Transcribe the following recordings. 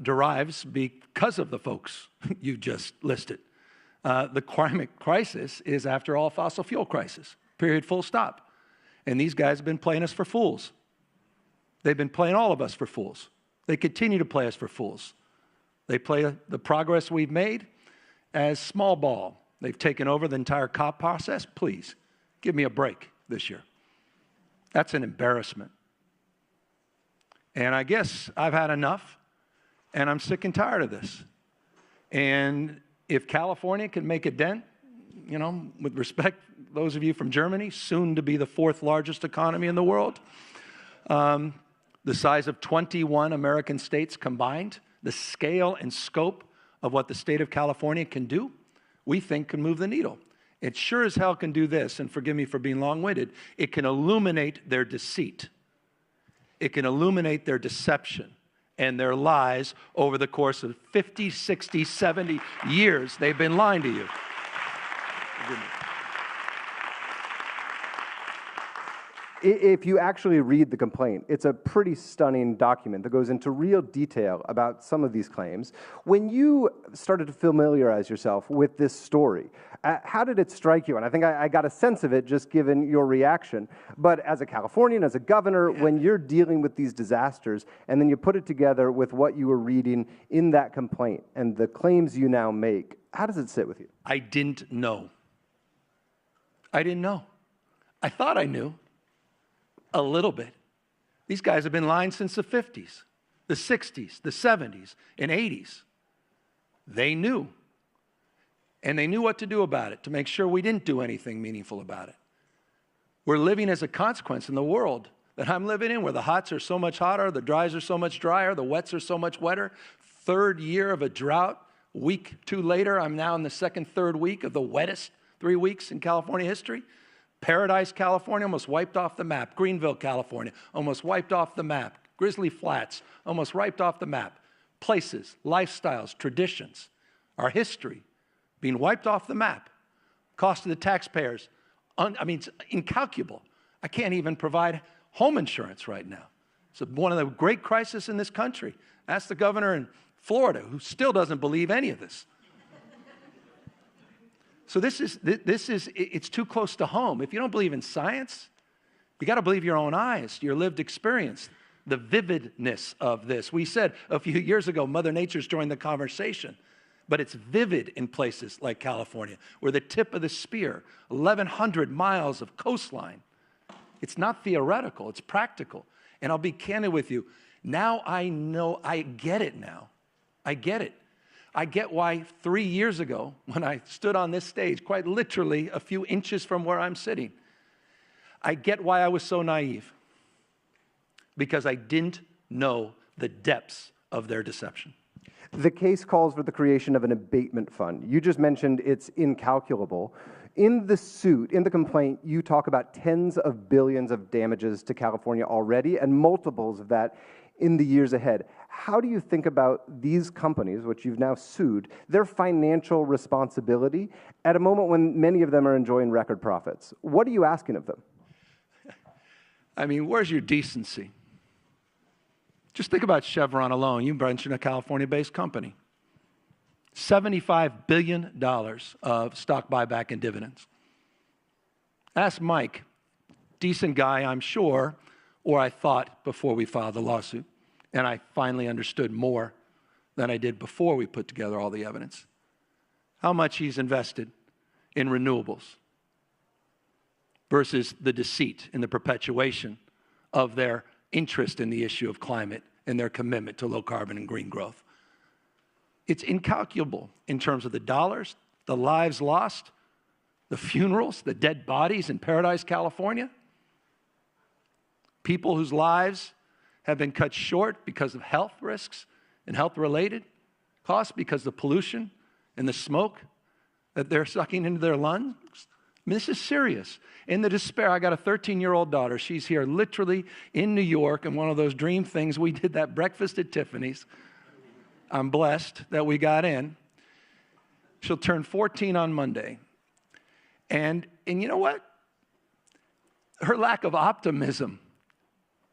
derives because of the folks you just listed. The climate crisis is, after all, a fossil fuel crisis, period, full stop. And these guys have been playing us for fools. They've been playing all of us for fools. They continue to play us for fools. They play the progress we've made as small ball. They've taken over the entire COP process. Please, give me a break this year. That's an embarrassment. And I guess I've had enough, and I'm sick and tired of this. And if California can make a dent, you know, with respect, those of you from Germany, soon to be the 4th largest economy in the world, the size of 21 American states combined, the scale and scope of what the state of California can do, we think can move the needle. It sure as hell can do this, and forgive me for being long-winded, it can illuminate their deceit. It can illuminate their deception and their lies over the course of 50, 60, 70 years. They've been lying to you. Forgive me. If you actually read the complaint, it's a pretty stunning document that goes into real detail about some of these claims. When you started to familiarize yourself with this story, how did it strike you? And I think I got a sense of it just given your reaction. But as a Californian, as a governor, when you're dealing with these disasters, and then you put it together with what you were reading in that complaint and the claims you now make, how does it sit with you? I didn't know. I didn't know. I thought I knew. A little bit. These guys have been lying since the 50s, the 60s, the 70s, and 80s. They knew. And they knew what to do about it to make sure we didn't do anything meaningful about it. We're living as a consequence in the world that I'm living in, where the hots are so much hotter, the dries are so much drier, the wets are so much wetter. 3rd year of a drought. Week 2 later, I'm now in the 2nd, 3rd week of the wettest 3 weeks in California history. Paradise, California, almost wiped off the map. Greenville, California, almost wiped off the map. Grizzly Flats, almost wiped off the map. Places, lifestyles, traditions, our history being wiped off the map. Cost to the taxpayers, it's incalculable. I can't even provide home insurance right now. It's one of the great crises in this country. Ask the governor in Florida, who still doesn't believe any of this. So it's too close to home. If you don't believe in science, you got to believe your own eyes, your lived experience, the vividness of this. We said a few years ago, Mother Nature's joined the conversation, but it's vivid in places like California. We're the tip of the spear, 1,100 miles of coastline. It's not theoretical, it's practical. And I'll be candid with you. Now I know, I get it now. I get it. I get why 3 years ago, when I stood on this stage, quite literally a few inches from where I'm sitting, I get why I was so naive. Because I didn't know the depths of their deception. The case calls for the creation of an abatement fund. You just mentioned it's incalculable. In the suit, in the complaint, you talk about tens of billions of damages to California already and multiples of that in the years ahead. How do you think about these companies, which you've now sued, their financial responsibility at a moment when many of them are enjoying record profits? What are you asking of them? I mean, where's your decency? Just think about Chevron alone. You mentioned a California-based company. $75 billion of stock buyback and dividends. Ask Mike, decent guy, I'm sure, or I thought before we filed the lawsuit. And I finally understood more than I did before we put together all the evidence. How much he's invested in renewables versus the deceit and the perpetuation of their interest in the issue of climate and their commitment to low carbon and green growth. It's incalculable in terms of the dollars, the lives lost, the funerals, the dead bodies in Paradise, California. People whose lives have been cut short because of health risks and health-related costs, because of the pollution and the smoke that they're sucking into their lungs. I mean, this is serious. In the despair, I got a 13-year-old daughter. She's here literally in New York, and one of those dream things, we did that breakfast at Tiffany's. I'm blessed that we got in. She'll turn 14 on Monday. And you know what? Her lack of optimism,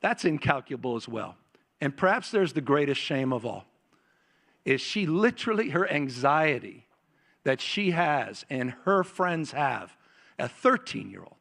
that's incalculable as well. And perhaps there's the greatest shame of all. is she literally, her anxiety that she has and her friends have, a 13-year-old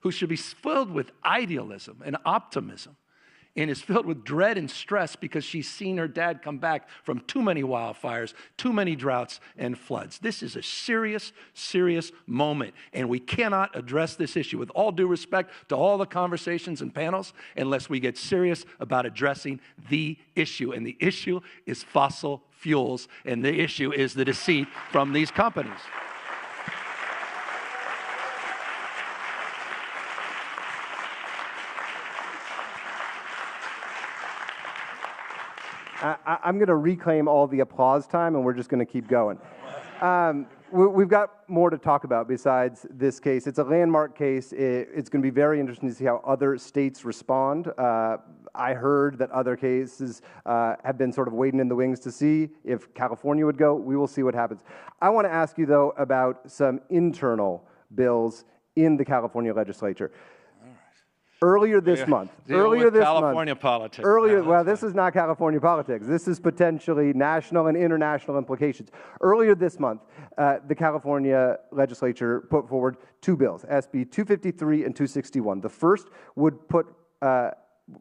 who should be filled with idealism and optimism, and is filled with dread and stress because she's seen her dad come back from too many wildfires, too many droughts and floods. This is a serious, serious moment, and we cannot address this issue, with all due respect to all the conversations and panels, unless we get serious about addressing the issue. And the issue is fossil fuels, and the issue is the deceit from these companies. I'm going to reclaim all the applause time, and we're just going to keep going. We've got more to talk about besides this case. It's a landmark case. It's going to be very interesting to see how other states respond. I heard that other cases have been sort of waiting in the wings to see if California would go. We will see what happens. I want to ask you, though, about some internal bills in the California legislature. Earlier this month. California politics. This is not California politics. This is potentially national and international implications. Earlier this month, the California legislature put forward two bills, SB 253 and 261. The first would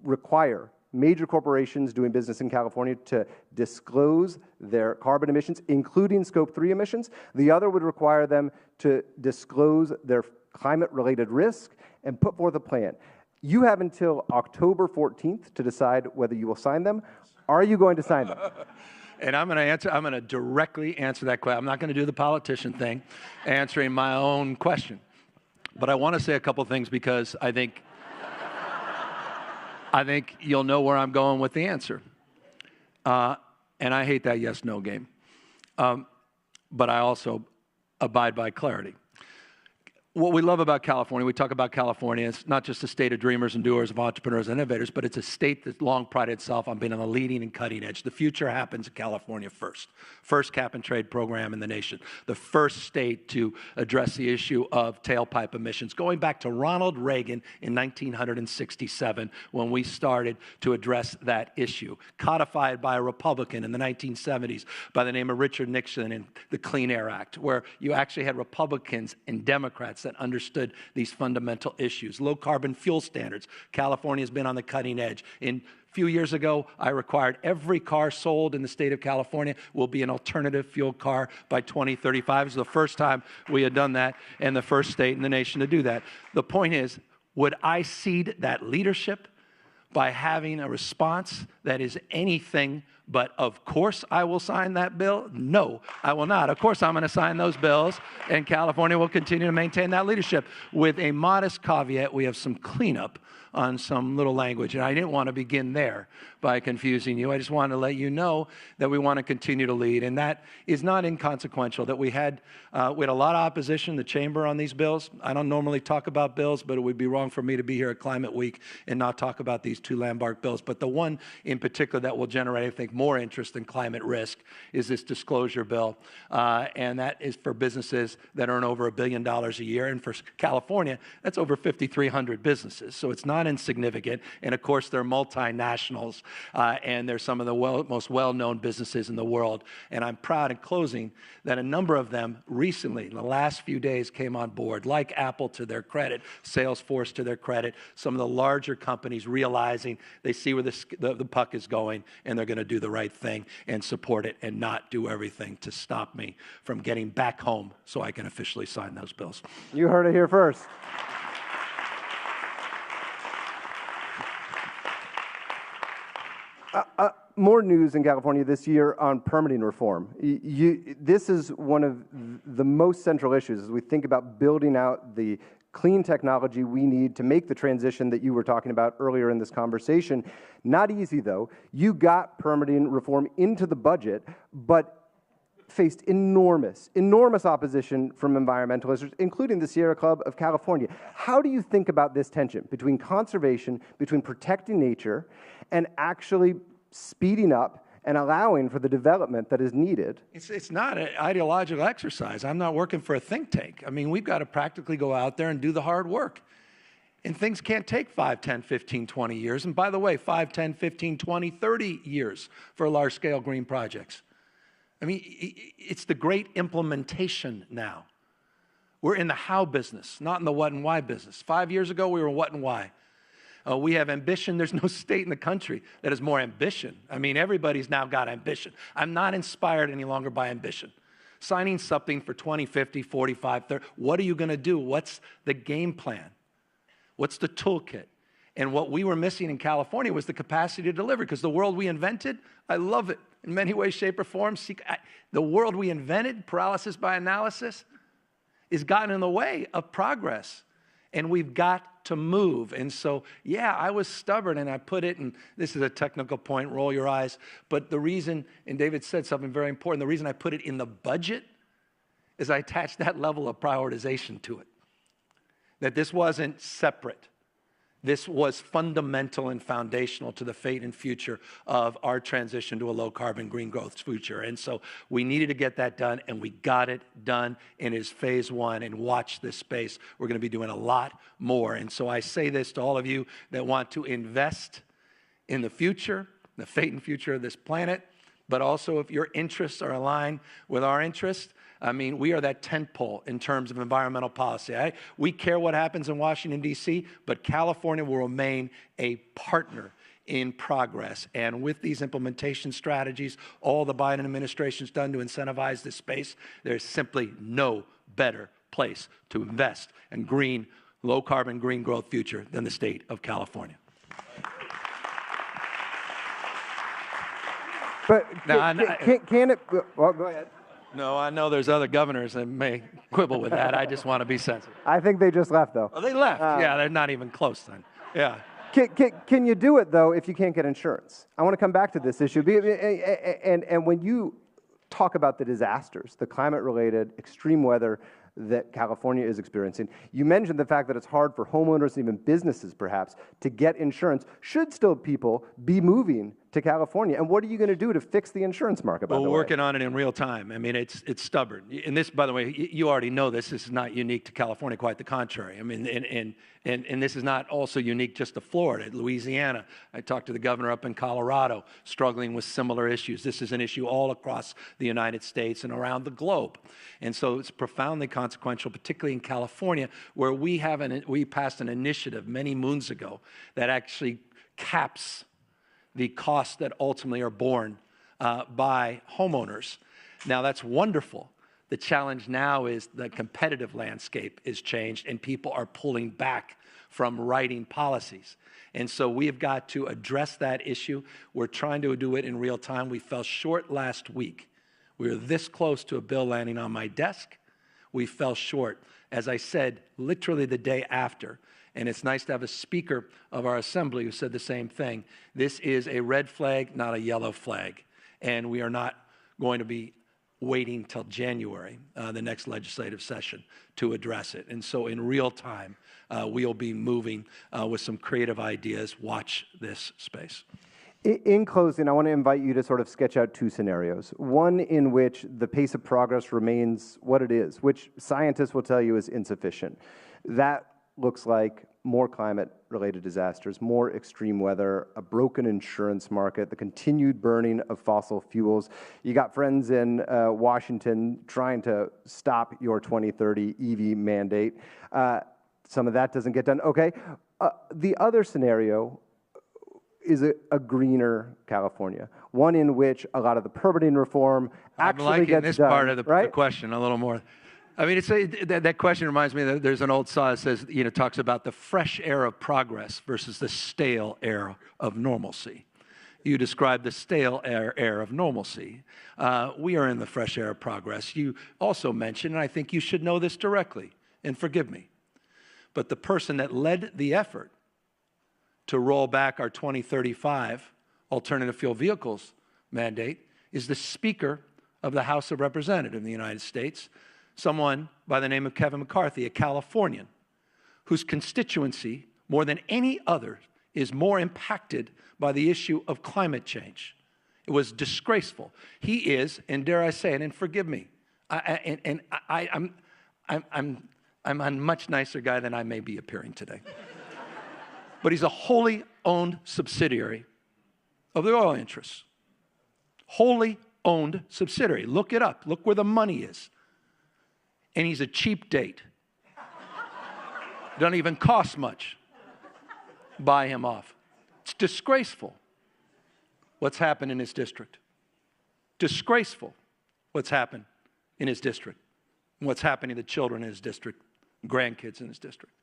require major corporations doing business in California to disclose their carbon emissions, including Scope 3 emissions. The other would require them to disclose their climate-related risk and put forth a plan. You have until October 14th to decide whether you will sign them. Are you going to sign them? And I'm going to directly answer that question. I'm not going to do the politician thing, answering my own question. But I want to say a couple things because I think you'll know where I'm going with the answer. And I hate that yes-no game. But I also abide by clarity. What we love about California, we talk about California, it's not just a state of dreamers and doers, of entrepreneurs and innovators, but it's a state that long prided itself on being on the leading and cutting edge. The future happens in California first. First cap and trade program in the nation. The first state to address the issue of tailpipe emissions, going back to Ronald Reagan in 1967 when we started to address that issue. Codified by a Republican in the 1970s by the name of Richard Nixon in the Clean Air Act, where you actually had Republicans and Democrats that understood these fundamental issues. Low carbon fuel standards. California has been on the cutting edge. A few years ago, I required every car sold in the state of California will be an alternative fuel car by 2035. It was the first time we had done that and the first state in the nation to do that. The point is, would I cede that leadership by having a response that is anything but, of course, I will sign that bill? No, I will not. Of course, I'm going to sign those bills, and California will continue to maintain that leadership. With a modest caveat, we have some cleanup on some little language, and I didn't want to begin there by confusing you. I just wanted to let you know that we want to continue to lead, and that is not inconsequential, that we had a lot of opposition in the chamber on these bills. I don't normally talk about bills, but it would be wrong for me to be here at Climate Week and not talk about these two landmark bills. But the one in particular that will generate, I think, more interest in climate risk is this disclosure bill, and that is for businesses that earn over $1 billion a year, and for California, that's over 5,300 businesses, so it's not insignificant. And of course, they're multinationals, and they're some of the most well-known businesses in the world. And I'm proud, in closing, that a number of them recently, in the last few days, came on board, like Apple to their credit, Salesforce to their credit, some of the larger companies realizing they see where the puck is going, and they're going to do the right thing and support it and not do everything to stop me from getting back home so I can officially sign those bills. You heard it here first. More news in California this year on permitting reform. This is one of the most central issues as we think about building out the clean technology we need to make the transition that you were talking about earlier in this conversation. Not easy, though. You got permitting reform into the budget, but faced enormous opposition from environmentalists, including the Sierra Club of California. How do you think about this tension between conservation, between protecting nature, and actually speeding up and allowing for the development that is needed? It's not an ideological exercise. I'm not working for a think tank. I mean, we've got to practically go out there and do the hard work. And things can't take 5, 10, 15, 20 years. And by the way, 5, 10, 15, 20, 30 years for large-scale green projects. I mean, it's the great implementation now. We're in the how business, not in the what and why business. 5 years ago, we were what and why. We have ambition. There's no state in the country that has more ambition. I mean, everybody's now got ambition. I'm not inspired any longer by ambition. Signing something for 20, 50, 45, 30, what are you going to do? What's the game plan? What's the toolkit? And what we were missing in California was the capacity to deliver, because the world we invented, I love it in many ways, shape, or form. The world we invented, paralysis by analysis, is gotten in the way of progress. And we've got to move. And so, yeah, I was stubborn, and I put it, and this is a technical point, roll your eyes, but the reason, and David said something very important, the reason I put it in the budget is I attached that level of prioritization to it. That this wasn't separate. This was fundamental and foundational to the fate and future of our transition to a low-carbon, green growth future. And so we needed to get that done, and we got it done in his phase one. And watch this space. We're going to be doing a lot more. And so I say this to all of you that want to invest in the future, the fate and future of this planet, but also if your interests are aligned with our interests. I mean, we are that tentpole in terms of environmental policy. We care what happens in Washington, D.C., but California will remain a partner in progress. And with these implementation strategies, all the Biden administration's done to incentivize this space, there's simply no better place to invest in green, low-carbon, green growth future than the state of California. But can it, well, go ahead. No, I know there's other governors that may quibble with that. I just want to be sensitive. I think they just left, though. Oh, they left. Yeah, they're not even close then. Yeah. Can you do it, though, if you can't get insurance? I want to come back to this issue. And when you talk about the disasters, the climate-related extreme weather that California is experiencing, you mentioned the fact that it's hard for homeowners and even businesses, perhaps, to get insurance. Should still people be moving to California? And what are you going to do to fix the insurance market, by the way? We're working on it in real time. I mean, it's stubborn. And this, by the way, you already know this. This is not unique to California, quite the contrary. I mean, and this is not also unique just to Florida. Louisiana, I talked to the governor up in Colorado, struggling with similar issues. This is an issue all across the United States and around the globe. And so it's profoundly consequential, particularly in California, where we passed an initiative many moons ago that actually caps the costs that ultimately are borne by homeowners. Now, that's wonderful. The challenge now is the competitive landscape is changed, and people are pulling back from writing policies. And so we have got to address that issue. We're trying to do it in real time. We fell short last week. We were this close to a bill landing on my desk. We fell short, as I said, literally the day after. And it's nice to have a speaker of our assembly who said the same thing. This is a red flag, not a yellow flag. And we are not going to be waiting till January, the next legislative session, to address it. And so in real time, we'll be moving with some creative ideas. Watch this space. In closing, I want to invite you to sort of sketch out two scenarios. One in which the pace of progress remains what it is, which scientists will tell you is insufficient. That looks like more climate-related disasters, more extreme weather, a broken insurance market, the continued burning of fossil fuels. You got friends in Washington trying to stop your 2030 EV mandate. Some of that doesn't get done. Okay. The other scenario is a greener California, one in which a lot of the permitting reform actually gets done. I'm liking this part of the question a little more. I mean, that question reminds me that there's an old saw that says, talks about the fresh air of progress versus the stale air of normalcy. You describe the stale air of normalcy. We are in the fresh air of progress. You also mentioned, and I think you should know this directly, and forgive me, but the person that led the effort to roll back our 2035 alternative fuel vehicles mandate is the Speaker of the House of Representatives in the United States, someone by the name of Kevin McCarthy, a Californian, whose constituency, more than any other, is more impacted by the issue of climate change. It was disgraceful. He is, and dare I say it, and forgive me, I'm a much nicer guy than I may be appearing today. But he's a wholly owned subsidiary of the oil interests. Wholly owned subsidiary. Look it up. Look where the money is. And he's a cheap date. Doesn't even cost much. Buy him off. It's disgraceful what's happened in his district. Disgraceful what's happened in his district. And what's happening to the children in his district, grandkids in his district.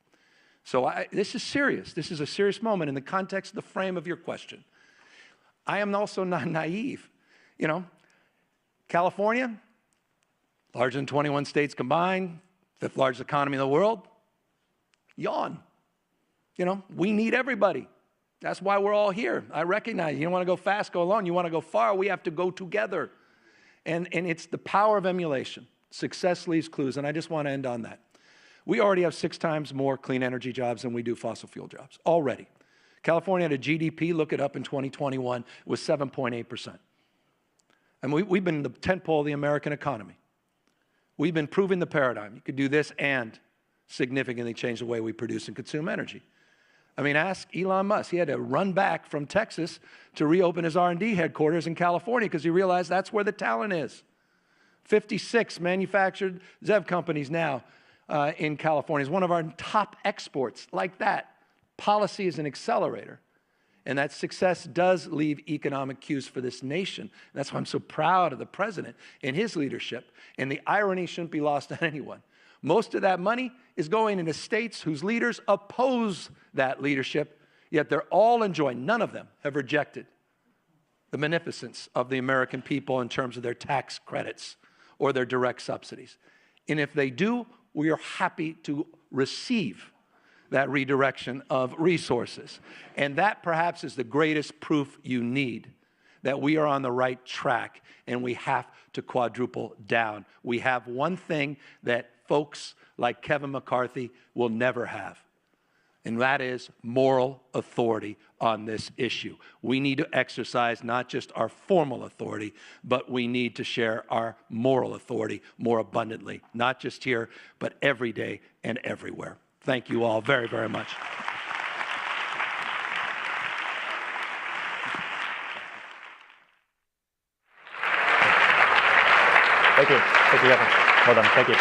So this is serious. This is a serious moment in the context, the frame of your question. I am also not naive. You know, California, larger than 21 states combined, fifth largest economy in the world. Yawn. You know, we need everybody. That's why we're all here. I recognize you don't want to go fast, go alone. You want to go far, we have to go together. And it's the power of emulation. Success leaves clues, and I just want to end on that. We already have 6 times more clean energy jobs than we do fossil fuel jobs, already. California had a GDP, look it up, in 2021, was 7.8%. And we've been the tentpole of the American economy. We've been proving the paradigm. You could do this and significantly change the way we produce and consume energy. I mean, ask Elon Musk. He had to run back from Texas to reopen his R&D headquarters in California because he realized that's where the talent is. 56 manufactured ZEV companies now in California. Is one of our top exports like that. Policy is an accelerator. And that success does leave economic cues for this nation. And that's why I'm so proud of the president and his leadership. And the irony shouldn't be lost on anyone. Most of that money is going into states whose leaders oppose that leadership, yet they're all enjoying. None of them have rejected the beneficence of the American people in terms of their tax credits or their direct subsidies. And if they do, we are happy to receive that redirection of resources. And that perhaps is the greatest proof you need that we are on the right track and we have to quadruple down. We have one thing that folks like Kevin McCarthy will never have, and that is moral authority on this issue. We need to exercise not just our formal authority, but we need to share our moral authority more abundantly, not just here, but every day and everywhere. Thank you all very, very much. Thank you. Thank you, Kevin. Well done. Thank you.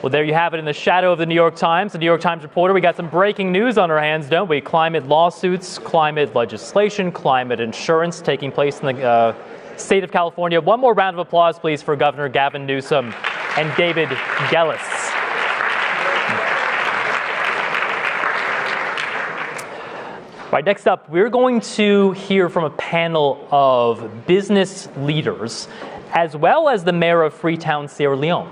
Well, there you have it in the shadow of the New York Times. The New York Times reporter, we got some breaking news on our hands, don't we? Climate lawsuits, climate legislation, climate insurance taking place in the state of California. One more round of applause, please, for Governor Gavin Newsom and David Gellis. Right, next up, we're going to hear from a panel of business leaders, as well as the mayor of Freetown, Sierra Leone.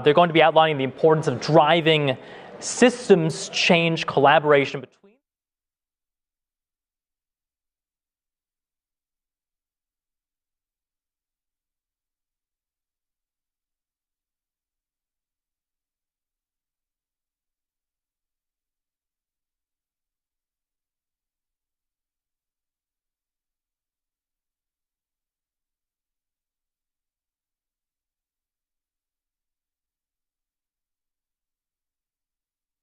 They're going to be outlining the importance of driving systems change collaboration between